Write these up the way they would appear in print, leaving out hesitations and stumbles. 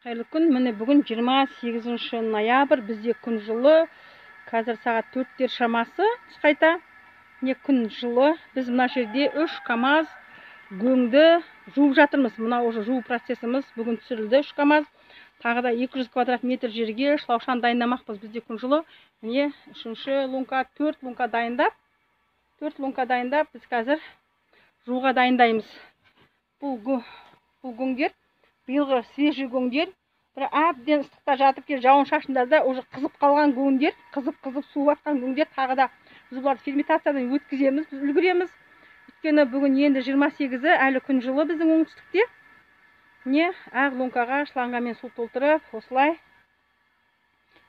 Қайырлы күн. Міне бүгін 28 ноябрь, бізде күн жылы. Қазір сағат 4-тер шамасы қайта. Не күн жылы. Біз мына жерде 3 КАМАЗ гөңді жуып жатырмыз. Мына уже жуу процесіміз бүгін түсірілді. 3 КАМАЗ. Тағы да 200 квадрат метр жерге шлаушан дайындамақпыз. Бізде күн жылы. Міне 3 лунка, 4 лунка дайындап. 4 лунка дайындап, біз қазір жууға дайындаймыз. Бұл гөңдер биылғы свежий гөңдер, бір әбден ыстықта жатып келе жауын шашындарда уже қызып қалған гөңдер, қызып суып жатқан гөңдер. Тағы да біз бұларды ферментациядан өткіземіз, біз үлгереміз. Өйткені бүгін енді 28-і, әлі күн жылы біздің оңтүстікте. Не ақ лункаға шлангамен су толтырып, осылай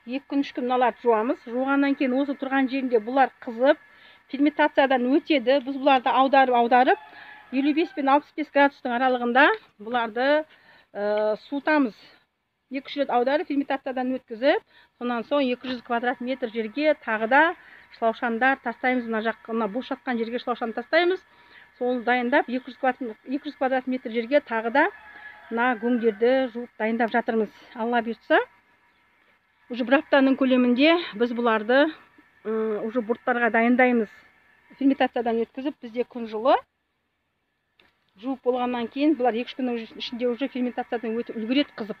2 күн 3 күн мыналарды жуамыз. Жуғаннан кейін осы тұрған жерінде бұлар қызып, ферментациядан өтеді. Біз бұларды аударып 55 пен 65 градустың аралығында бұларды суытамыз. 2-3 рет аударып, ферментациядан өткізіп, сонан соң 200 квадрат метр жерге тағы да шлаушандар тастаймыз. Мына жаққа бос жатқан жерге шлаушан тастаймыз. Сол дайындап 200 квадрат метр жерге тағы да мына гөңдерді жуып дайындап жатырмыз. Алла бұйыртса, уже бір аптаның көлемінде біз бұларды уже борттарға дайындаймыз. Ферментациядан өткізіп, бізде күн жылы. Жуып болғаннан кейін бұлар 2-3 күннің ішінде уже ферментациядан өтіп үлгереді қызып.